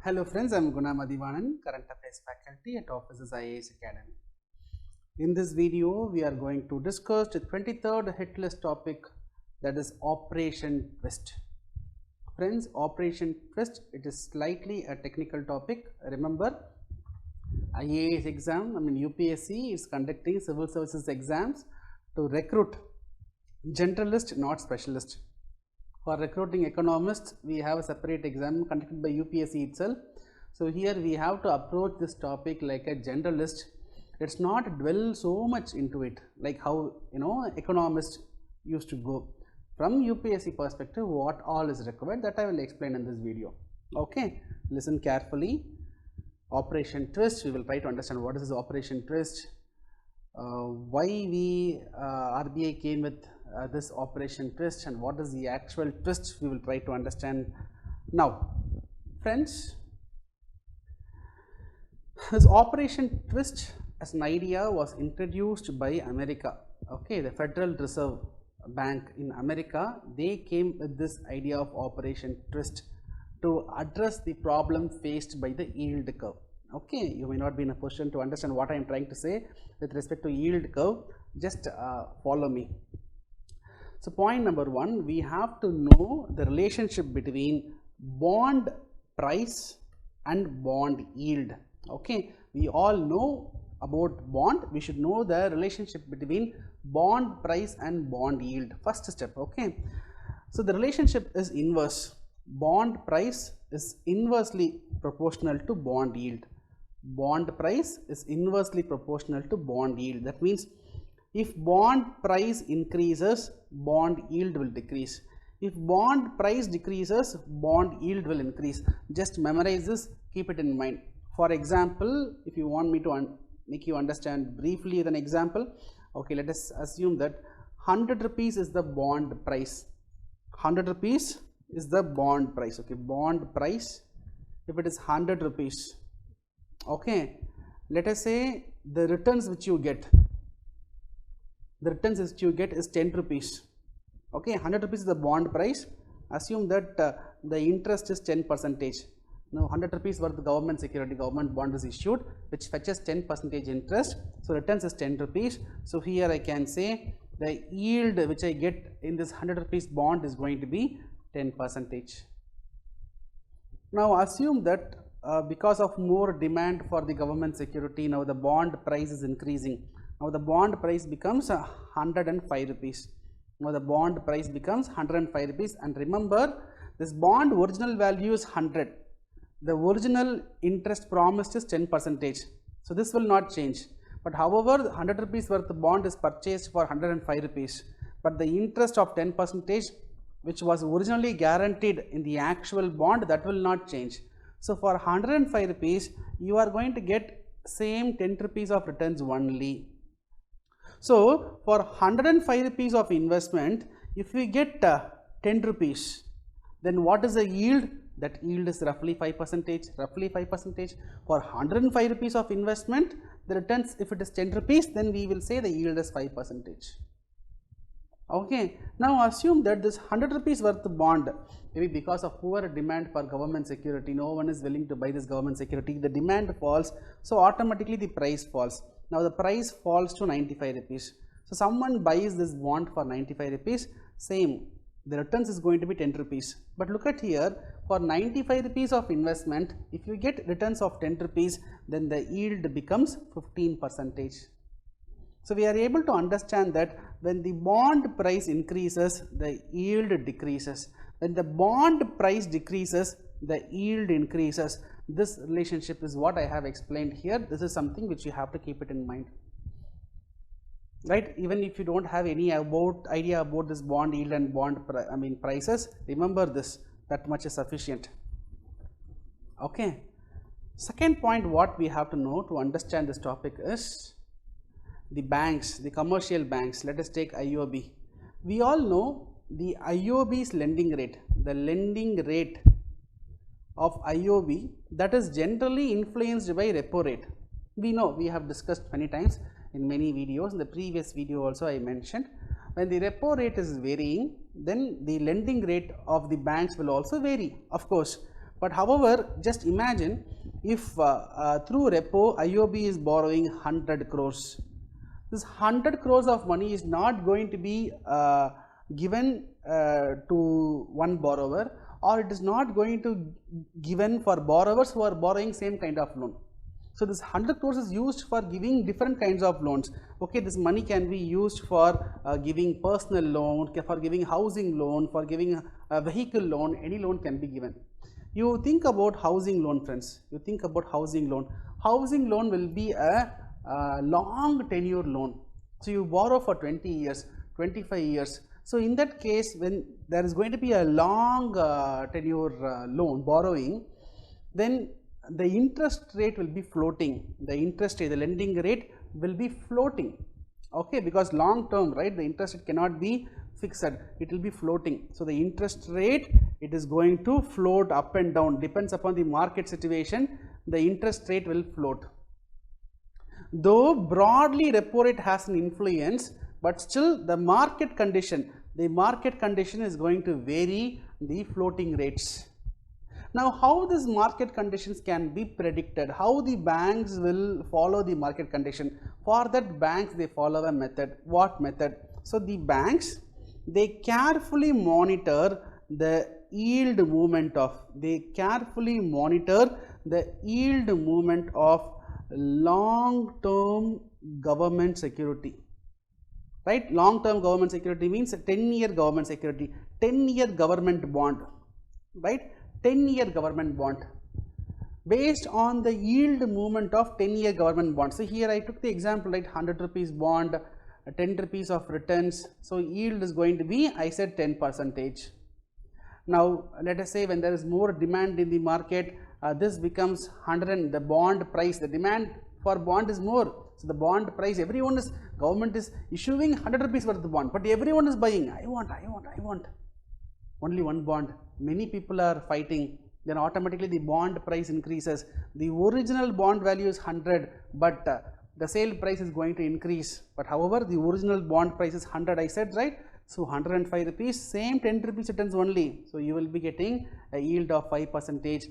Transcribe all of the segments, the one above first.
Hello friends, I am Guna Mathivanan, Current Affairs Faculty at Offices IAS Academy. In this video, we are going to discuss the 23rd hit list topic, that is Operation Twist. Friends, Operation Twist, it is slightly a technical topic. Remember, IAS exam, UPSC is conducting civil services exams to recruit generalist, not specialist. For recruiting economists, we have a separate exam conducted by UPSC itself. So here we have to approach this topic like a generalist. Let's not dwell so much into it, like how economists used to go. From UPSC perspective, what all is required, that I will explain in this video. Okay, listen carefully. Operation Twist, we will try to understand what is this Operation Twist, why we RBI came with this Operation Twist, and what is the actual twist, we will try to understand now. Friends, this Operation Twist as an idea was introduced by America. Okay, the Federal Reserve Bank in America, they came with this idea of Operation Twist to address the problem faced by the yield curve. Okay, you may not be in a position to understand what I am trying to say with respect to yield curve, just follow me. So point number one, we have to know the relationship between bond price and bond yield. Okay, we all know about bond, we should know the relationship between bond price and bond yield. First step, okay. So the relationship is inverse. Bond price is inversely proportional to bond yield. Bond price is inversely proportional to bond yield. That means if bond price increases, bond yield will decrease. If bond price decreases, bond yield will increase. Just memorize this, keep it in mind. For example, if you want me to make you understand briefly with an example, okay, let us assume that 100 rupees is the bond price. 100 rupees is the bond price. Okay, bond price, if it is 100 rupees, okay, let us say the returns which you get, is 10 rupees. Okay, 100 rupees is the bond price. Assume that the interest is 10%. Now 100 rupees worth government security, government bond is issued, which fetches 10% interest. So returns is 10 rupees. So here I can say the yield which I get in this 100 rupees bond is going to be 10%. Now assume that because of more demand for the government security, now the bond price is increasing. Now the bond price becomes 105 rupees. Now the bond price becomes 105 rupees, and remember, this bond original value is 100. The original interest promised is 10%. So this will not change. But however, 100 rupees worth of bond is purchased for 105 rupees. But the interest of 10%, which was originally guaranteed in the actual bond, that will not change. So for 105 rupees, you are going to get same 10 rupees of returns only. So for 105 rupees of investment, if we get 10 rupees, then what is the yield? That yield is roughly 5%, roughly 5%. For 105 rupees of investment, the returns, if it is 10 rupees, then we will say the yield is 5%. Okay, now assume that this 100 rupees worth of bond, maybe because of poor demand for government security, no one is willing to buy this government security, the demand falls, so automatically the price falls. Now the price falls to 95 rupees. So someone buys this bond for 95 rupees, same, the returns is going to be 10 rupees. But look at here, for 95 rupees of investment, if you get returns of 10 rupees, then the yield becomes 15%. So we are able to understand that when the bond price increases, the yield decreases. When the bond price decreases, the yield increases. This relationship is what I have explained here. This is something which you have to keep it in mind. Right? Even if you don't have any idea about this bond yield and bond prices, remember this, that much is sufficient. Okay. Second point, what we have to know to understand this topic is the banks, the commercial banks. Let us take IOB. We all know the IOB's lending rate, the lending rate of IOB, that is generally influenced by repo rate. We know, we have discussed many times in many videos. In the previous video also I mentioned, when the repo rate is varying, then the lending rate of the banks will also vary, of course. But however, just imagine if through repo IOB is borrowing 100 crores. This 100 crores of money is not going to be given to one borrower, or it is not going to given for borrowers who are borrowing same kind of loan. So this 100 crores is used for giving different kinds of loans. Okay, this money can be used for giving personal loan, for giving housing loan, for giving a vehicle loan. Any loan can be given. You think about housing loan, friends. You think about housing loan. Housing loan will be a long tenure loan. So you borrow for 20 years, 25 years. So in that case, when there is going to be a long tenure loan borrowing, then the interest rate will be floating. The interest rate, the lending rate will be floating. Okay, because long term, right, the interest rate cannot be fixed, it will be floating. So the interest rate, it is going to float up and down, depends upon the market situation. The interest rate will float. Though broadly repo rate has an influence, but still the market condition is going to vary the floating rates. Now, how these market conditions can be predicted? How the banks will follow the market condition? For that, banks, they follow a method. What method? So the banks, they carefully monitor the yield movement of long-term government security. Right? Long-term government security means 10-year government security, 10-year government bond. Right? 10-year government bond. Based on the yield movement of 10-year government bond. So here I took the example, like 100 rupees bond, 10 rupees of returns. So yield is going to be, I said 10%. Now let us say when there is more demand in the market, this becomes 100, and the bond price, the demand for bond is more. So the bond price, government is issuing 100 rupees worth of bond, but everyone is buying. I want. Only one bond. Many people are fighting. Then automatically the bond price increases. The original bond value is 100, but the sale price is going to increase. But however, the original bond price is 100, I said, right? So 105 rupees, same 10 rupees returns only. So you will be getting a yield of 5%.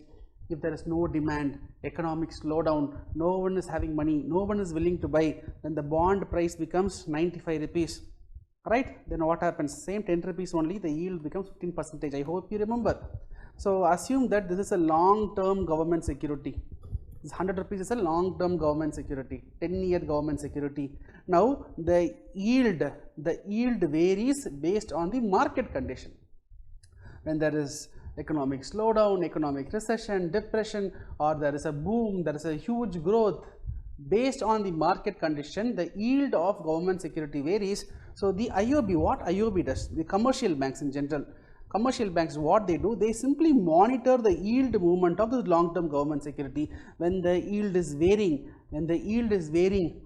If there is no demand, economic slowdown, no one is having money, no one is willing to buy, then the bond price becomes 95 rupees. Right? Then what happens? Same 10 rupees only, the yield becomes 15%. I hope you remember. So assume that this is a long-term government security. This 100 rupees is a long-term government security, 10-year government security. Now the yield varies based on the market condition. When there is economic slowdown, economic recession, depression, or there is a boom, there is a huge growth, based on the market condition, the yield of government security varies. So the IOB, what IOB does, the commercial banks in general, commercial banks, what they do, they simply monitor the yield movement of the long-term government security. When the yield is varying,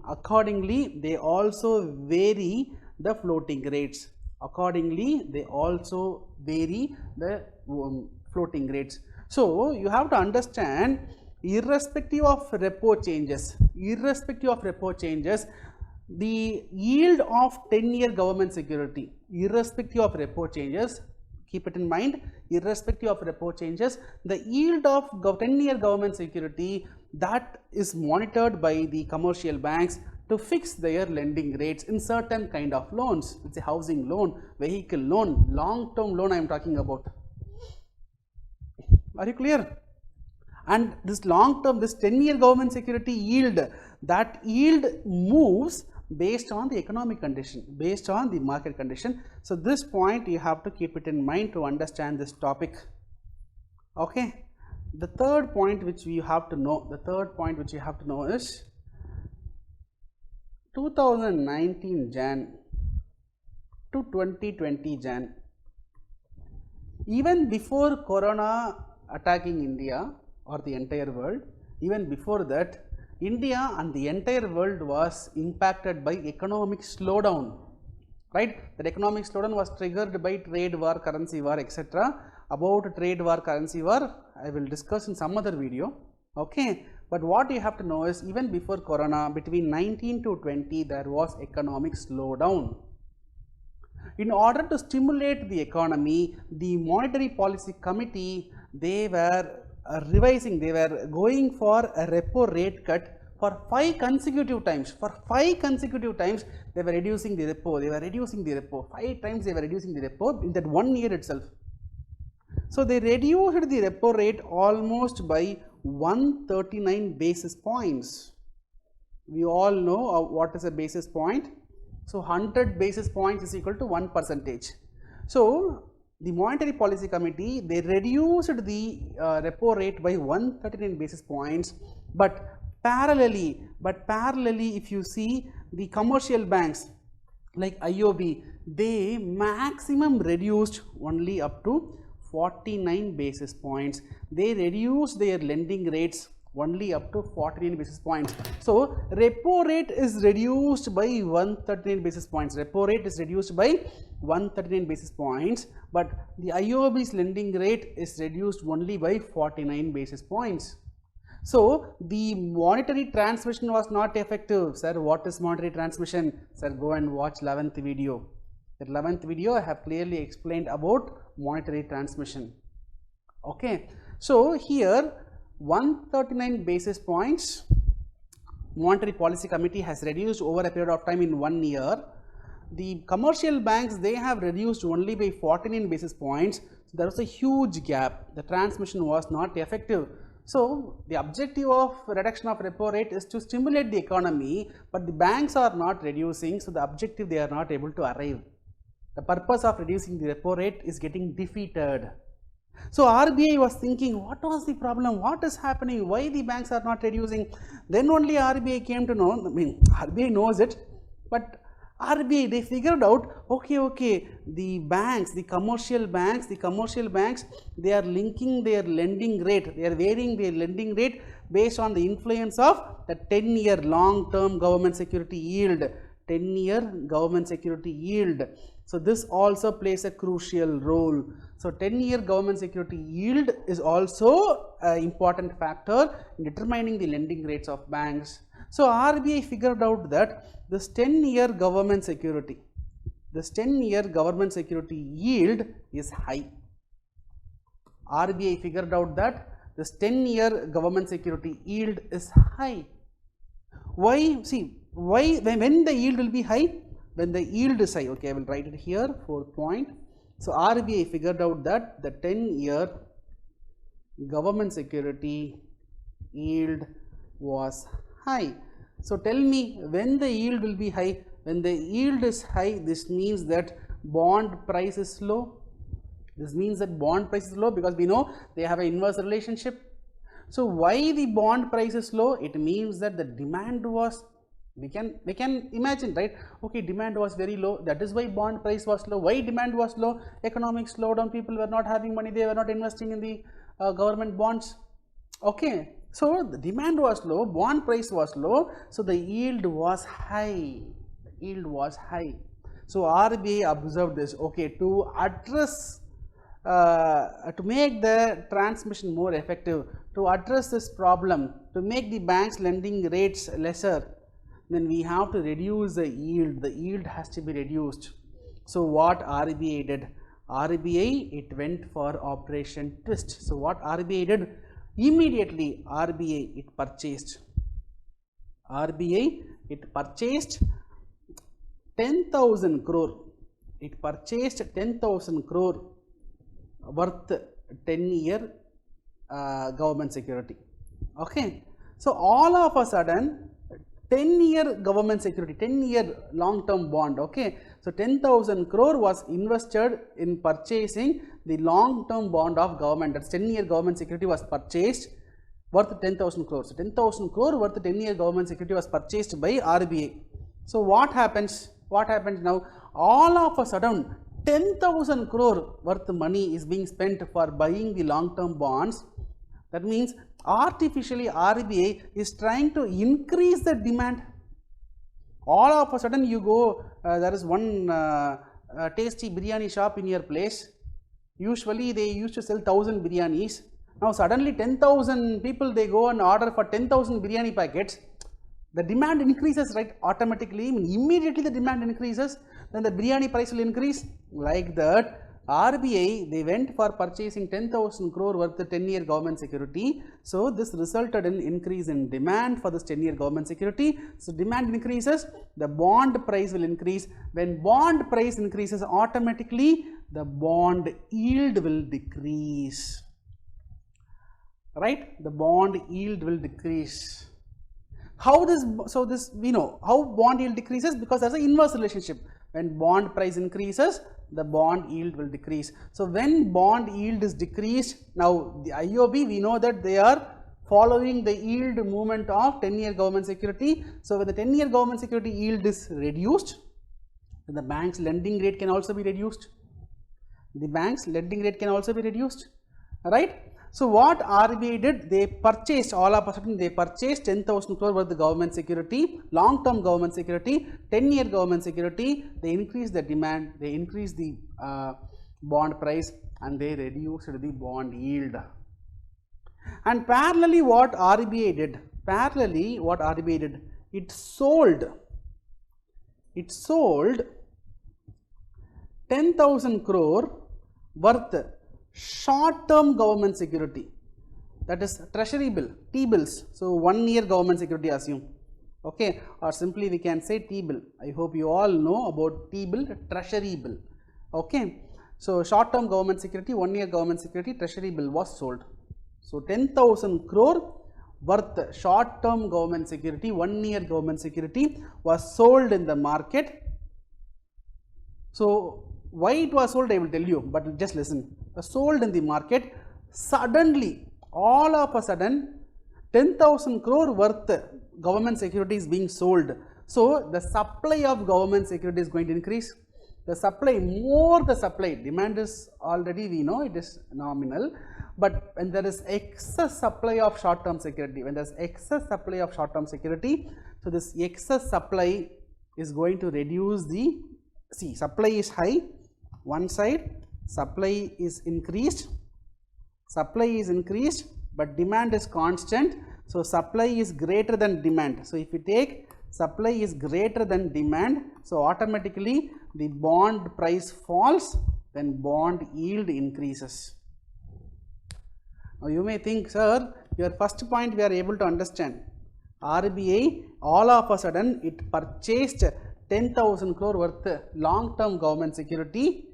accordingly they also vary the floating rates. So you have to understand, irrespective of repo changes, the yield of 10-year government security, irrespective of repo changes, keep it in mind, irrespective of repo changes, the yield of 10-year government security, that is monitored by the commercial banks to fix their lending rates in certain kind of loans. It's a housing loan, vehicle loan, long-term loan I am talking about. Are you clear? And this long-term, this 10-year government security yield, that yield moves based on the economic condition, based on the market condition. So this point you have to keep it in mind to understand this topic. Okay. The third point which you have to know, is 2019 Jan to 2020 Jan. Even before Corona attacking India or the entire world, even before that, India and the entire world was impacted by economic slowdown, right? That economic slowdown was triggered by trade war, currency war, etc. About trade war, currency war, I will discuss in some other video, okay? But what you have to know is, even before Corona, between 19 to 20, there was economic slowdown. In order to stimulate the economy, the Monetary Policy Committee, they were revising, they were going for a repo rate cut for 5 consecutive times. For 5 consecutive times, they were reducing the repo. They were reducing the repo. 5 times they were reducing the repo in that 1 year itself. So they reduced the repo rate almost by 139 basis points. We all know what is a basis point. So 100 basis points is equal to 1%. So the Monetary Policy Committee, they reduced the repo rate by 139 basis points, but parallelly, if you see the commercial banks like IOB, they maximum reduced only up to 49 basis points. They reduced their lending rates only up to 49 basis points. So repo rate is reduced by 139 basis points. Repo rate is reduced by 139 basis points, but the IOB's lending rate is reduced only by 49 basis points. So the monetary transmission was not effective. Sir, what is monetary transmission? Sir, go and watch 11th video. The 11th video I have clearly explained about monetary transmission. Okay, so here 139 basis points Monetary Policy Committee has reduced over a period of time in 1 year. The commercial banks, they have reduced only by 49 basis points. So there was a huge gap. The transmission was not effective. So the objective of reduction of repo rate is to stimulate the economy, but the banks are not reducing, so the objective they are not able to arrive. The purpose of reducing the repo rate is getting defeated. So RBI was thinking, what was the problem? What is happening? Why the banks are not reducing? Then only RBI came to know. I mean, RBI knows it, but RBI, they figured out, okay, the banks, the commercial banks, they are linking their lending rate, they are varying their lending rate based on the influence of the 10-year long-term government security yield, 10-year government security yield. So this also plays a crucial role. So 10-year government security yield is also an important factor in determining the lending rates of banks. So RBI figured out that this 10-year government security, yield is high. RBI figured out that this 10-year government security yield is high. Why? See, why? When the yield will be high? When the yield is high. Okay, I will write it here, 4th point. So RBI figured out that the 10-year government security yield was high. So tell me, when the yield will be high? When the yield is high, this means that bond price is low. This means that bond price is low because we know they have an inverse relationship. So why the bond price is low? It means that the demand was, we can imagine, right? Okay, demand was very low, that is why bond price was low. Why demand was low? Economic slowdown, people were not having money, they were not investing in the government bonds. Okay, so the demand was low, bond price was low, so the yield was high. So RBI observed this. Okay, to address, to make the transmission more effective, to address this problem, to make the bank's lending rates lesser, then we have to reduce the yield. The yield has to be reduced. So what RBI did? RBI, it went for Operation Twist. So what RBI did? Immediately RBI, it purchased 10,000 crore. It purchased 10,000 crore worth 10-year government security. Okay. So all of a sudden, 10-year government security, 10-year long-term bond. Okay. So 10,000 crore was invested in purchasing the long-term bond of government. That's 10-year government security was purchased worth 10,000 crore. So 10,000 crore worth 10-year government security was purchased by RBI. So what happens? What happens now? All of a sudden, 10,000 crore worth money is being spent for buying the long-term bonds. That means artificially RBI is trying to increase the demand. All of a sudden you go, there is one tasty biryani shop in your place. Usually they used to sell 1,000 biryanis. Now suddenly 10,000 people, they go and order for 10,000 biryani packets. The demand increases, right? Automatically, immediately the demand increases, then the biryani price will increase. Like that, RBI, they went for purchasing 10,000 crore worth of 10-year government security. So this resulted in increase in demand for this 10-year government security. So demand increases, the bond price will increase. When bond price increases, automatically the bond yield will decrease. Right? The bond yield will decrease. How this, so this we know how bond yield decreases, because there's an inverse relationship. When bond price increases, the bond yield will decrease. So when bond yield is decreased, now the IOB, we know that they are following the yield movement of 10-year government security. So when the 10-year government security yield is reduced, then the bank's lending rate can also be reduced. The bank's lending rate can also be reduced, right? So what RBI did, they purchased, all of a sudden they purchased 10,000 crore worth of government security, long-term government security, 10-year government security. They increased the demand, they increased the bond price, and they reduced the bond yield. And parallelly what RBI did, it sold 10,000 crore worth short-term government security, that is treasury bill, T-bills. So 1 year government security assume, okay, or simply we can say T-bill. I hope you all know about T-bill, treasury bill, okay. So short-term government security, 1 year government security, treasury bill was sold. So 10,000 crore worth short-term government security, 1 year government security was sold in the market. So why it was sold, I will tell you, but just listen. Sold in the market, suddenly, all of a sudden, 10,000 crore worth government security is being sold. So the supply of government security is going to increase. The supply, more the supply, demand is already, we know it is nominal, but when there is excess supply of short-term security, so this excess supply is going to reduce the, see, supply is high, one side, supply is increased, but demand is constant. So supply is greater than demand. So if you take supply is greater than demand, so automatically the bond price falls, then bond yield increases. Now you may think, sir, your first point we are able to understand. RBI, all of a sudden it purchased 10,000 crore worth long-term government security.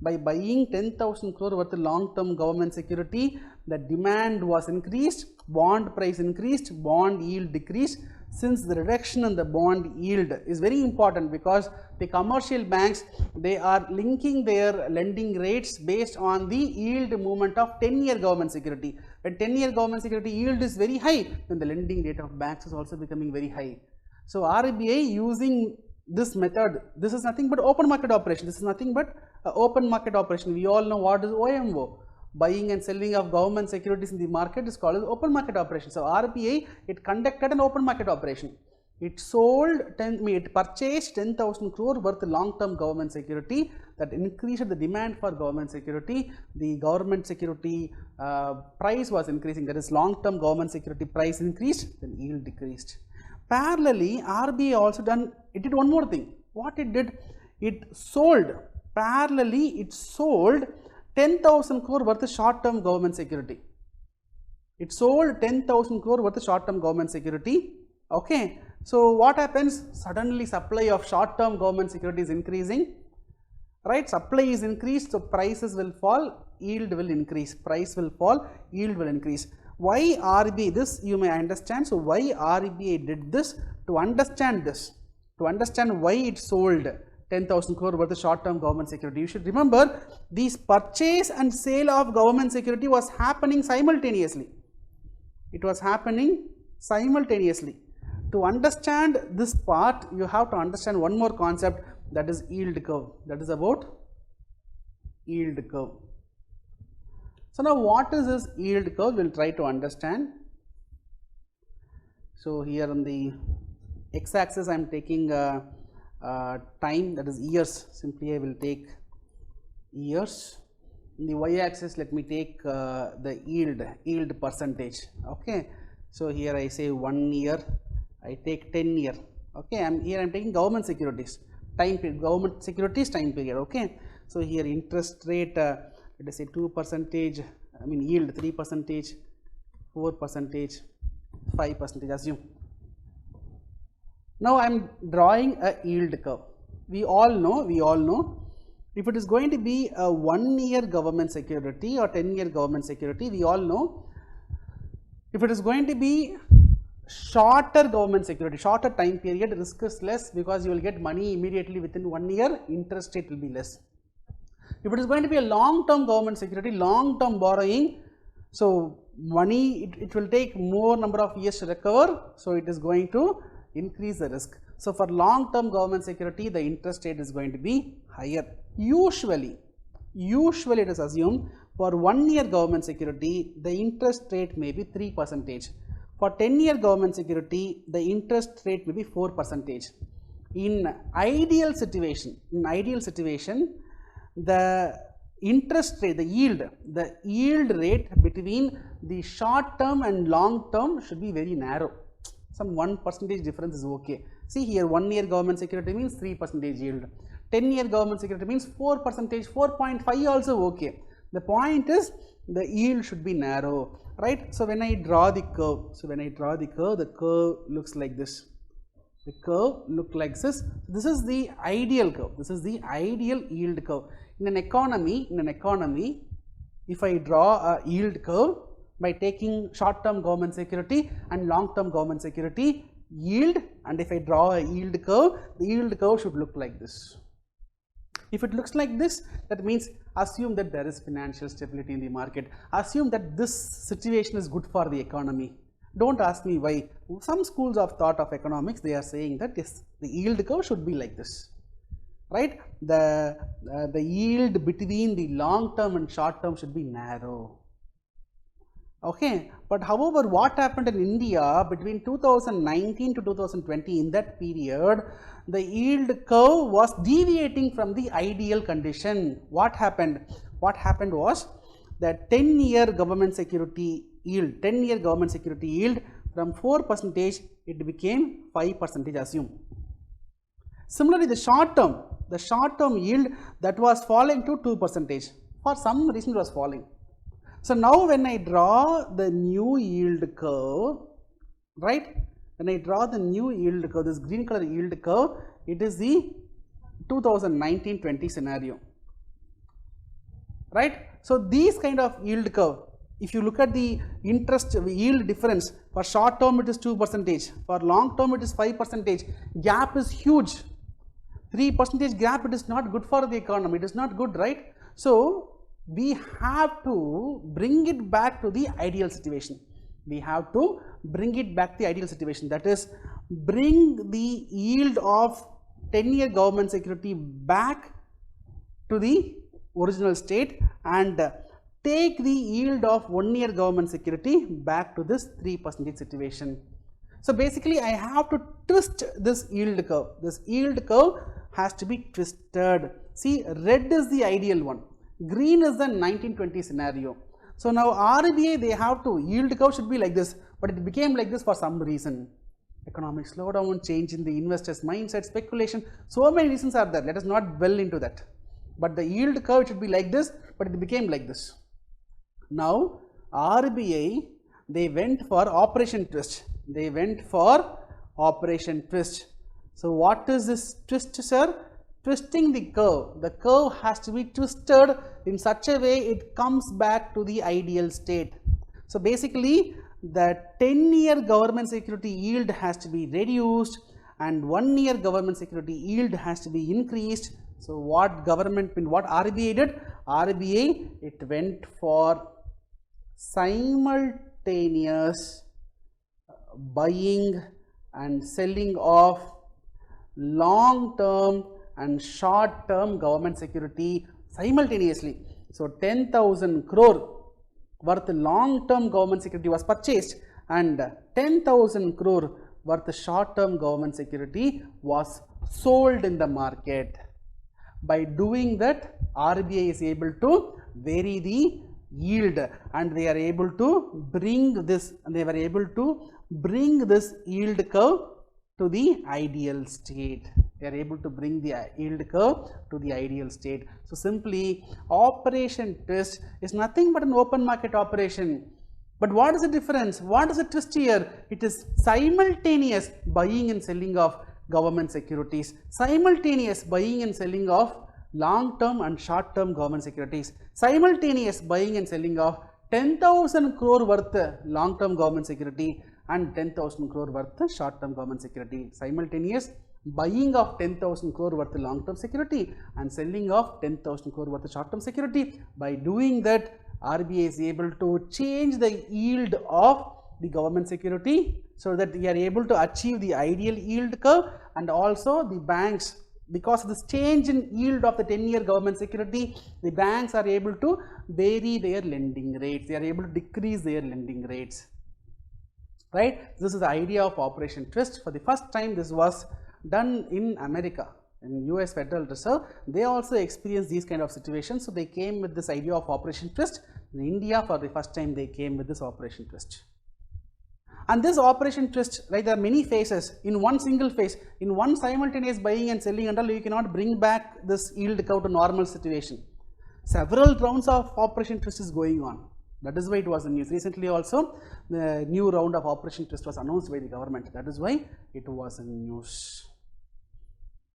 By buying 10,000 crore worth long-term government security, the demand was increased, bond price increased, bond yield decreased. Since the reduction in the bond yield is very important, because the commercial banks, they are linking their lending rates based on the yield movement of 10-year government security. When 10-year government security yield is very high, then the lending rate of banks is also becoming very high. So RBI using this method, this is nothing but open market operation. This is nothing but open market operation. We all know what is OMO. Buying and selling of government securities in the market is called as open market operation. So RBI, it conducted an open market operation. It purchased 10,000 crore worth long-term government security, that increased the demand for government security. The government security price was increasing, that is long-term government security price increased, then yield decreased. Parallelly, RBI also did one more thing. What it did, it sold 10,000 crore worth of short-term government security. It sold 10,000 crore worth of short-term government security. Okay. So what happens? Suddenly supply of short-term government security is increasing. Right? Supply is increased, so prices will fall, yield will increase. Price will fall, yield will increase. Why RBI, this you may understand. So why RBI did this? To understand this, to understand why it sold 10,000 crore worth of short-term government security. You should remember, these purchase and sale of government security was happening simultaneously. It was happening simultaneously. To understand this part, you have to understand one more concept, that is yield curve. That is about yield curve. So now what is this yield curve? We will try to understand. So here on the x-axis I am taking time, that is years. Simply I will take years. In the y-axis let me take the yield percentage. Okay. So here I say 1 year, I take 10 year. Okay. Here I am taking government securities, time period, government securities time period. Okay. So here interest rate, let us say 2%, I mean yield 3%, 4%, 5%, assume. Now I am drawing a yield curve. We all know, if it is going to be a 1-year government security or 10-year government security, we all know, if it is going to be shorter government security, shorter time period, risk is less because you will get money immediately within 1 year, interest rate will be less. If it is going to be a long-term government security, long-term borrowing, so money, it will take more number of years to recover, so it is going to increase the risk. So for long-term government security, the interest rate is going to be higher. Usually it is assumed for 1-year government security, the interest rate may be 3%. For 10-year government security, the interest rate may be 4%. In ideal situation, the interest rate, the yield rate between the short term and long term should be very narrow. Some 1% difference is okay. See here, 1-year government security means 3% yield. 10-year government security means 4%, 4.5 also okay. The point is the yield should be narrow, right? So when I draw the curve, the curve looks like this. The curve looks like this. This is the ideal curve. This is the ideal yield curve. In an economy, if I draw a yield curve by taking short-term government security and long-term government security yield, and if I draw a yield curve, the yield curve should look like this. If it looks like this, that means assume that there is financial stability in the market. Assume that this situation is good for the economy. Don't ask me why. Some schools of thought of economics, they are saying that yes, the yield curve should be like this, right? The yield between the long term and short term should be narrow. Okay, but however, what happened in India between 2019 to 2020, in that period, the yield curve was deviating from the ideal condition. What happened? What happened was that 10-year government security yield, from 4%, it became 5%, assume. Similarly, the short term yield, that was falling to 2%. For some reason it was falling. So now when I draw the new yield curve, right? When I draw the new yield curve, this green color yield curve, it is the 2019-20 scenario, right? So these kind of yield curve, if you look at the interest yield difference, for short term it is 2%, for long term it is 5%, gap is huge. 3% gap, it is not good for the economy, it is not good, right? So we have to bring it back to the ideal situation. That is, bring the yield of 10-year government security back to the original state and take the yield of 1-year government security back to this 3% situation. So basically I have to twist this yield curve. This yield curve has to be twisted. See, red is the ideal one. Green is the 1920 scenario. So now RBI, they have to, yield curve should be like this, but it became like this for some reason. Economic slowdown, change in the investors' mindset, speculation, so many reasons are there. Let us not dwell into that. But the yield curve should be like this, but it became like this. Now RBI, they went for operation twist. So what is this twist, sir? Twisting the curve. The curve has to be twisted in such a way it comes back to the ideal state. So basically the 10-year government security yield has to be reduced and 1-year government security yield has to be increased. So what RBI did? RBI, it went for simultaneous buying and selling of long-term and short-term government security simultaneously. So 10,000 crore worth long-term government security was purchased and 10,000 crore worth short-term government security was sold in the market. By doing that, RBI is able to vary the yield and they are able to bring this yield curve to the ideal state. They are able to bring the yield curve to the ideal state. So simply operation twist is nothing but an open market operation. But what is the difference? What is the twist here? It is simultaneous buying and selling of government securities, simultaneous buying and selling of long term and short term government securities, simultaneous buying and selling of 10,000 crore worth long term government security and 10,000 crore worth short term government security, simultaneous buying of 10,000 crore worth long term security and selling of 10,000 crore worth short term security. By doing that, RBI is able to change the yield of the government security so that we are able to achieve the ideal yield curve, and also the banks, because of this change in yield of the 10-year government security, the banks are able to vary their lending rates, they are able to decrease their lending rates, right. This is the idea of operation twist. For the first time this was done in America, in US Federal Reserve. They also experienced these kind of situations, so they came with this idea of operation twist. In India, for the first time they came with this operation twist. And this operation twist, right, there are many phases. In one single phase, in one simultaneous buying and selling and all, you cannot bring back this yield curve to normal situation. Several rounds of operation twist is going on. That is why it was in news. Recently also, the new round of operation twist was announced by the government. That is why it was in news.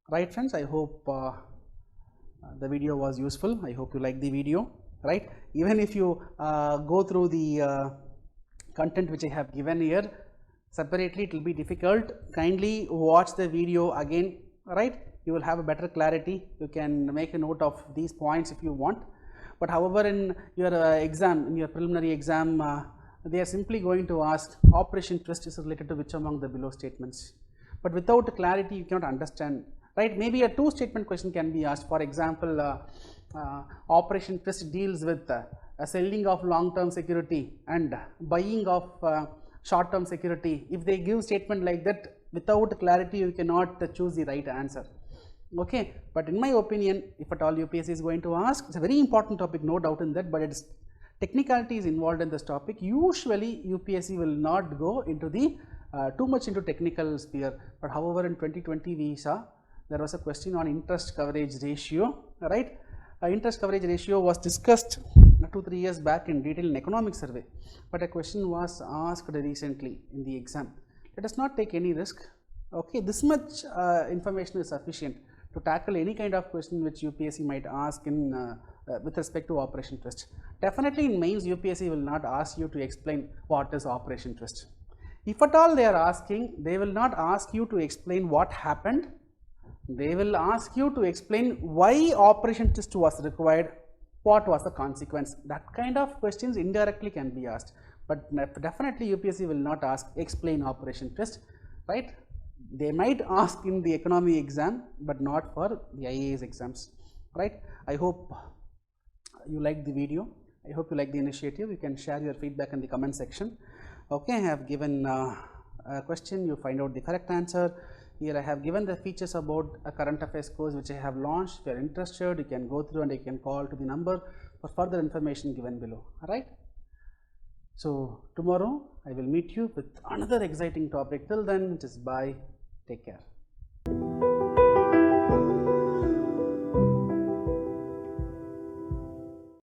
Right friends, I hope the video was useful. I hope you like the video, right. Even if you go through the content which I have given here separately, it will be difficult. Kindly watch the video again, right. You will have a better clarity. You can make a note of these points if you want. But however, in your exam, in your preliminary exam, they are simply going to ask operation twist is related to which among the below statements. But without clarity, you cannot understand, right. Maybe a two statement question can be asked. For example, operation twist deals with selling of long term security and buying of short term security. If they give statement like that, without clarity you cannot choose the right answer, okay. But in my opinion, if at all UPSC is going to ask, it's a very important topic, no doubt in that, but it's technicality is involved in this topic. Usually UPSC will not go into the too much into technical sphere. But however, in 2020 we saw there was a question on interest coverage ratio, right. Interest coverage ratio was discussed 2-3 years back in detail in economic survey, but a question was asked recently in the exam. Let us not take any risk, okay. This much information is sufficient to tackle any kind of question which UPSC might ask in with respect to operation twist. Definitely in mains, UPSC will not ask you to explain what is operation twist. If at all they are asking, they will not ask you to explain what happened. They will ask you to explain why operation twist was required, what was the consequence. That kind of questions indirectly can be asked, but definitely UPSC will not ask explain operation twist, right. They might ask in the economy exam, but not for the IAS exams, right. I hope you like the video. I hope you like the initiative. You can share your feedback in the comment section, okay. I have given a question, you find out the correct answer. Here I have given the features about a current affairs course which I have launched. If you are interested, you can go through and you can call to the number for further information given below, alright. So tomorrow I will meet you with another exciting topic. Till then, it is bye, take care.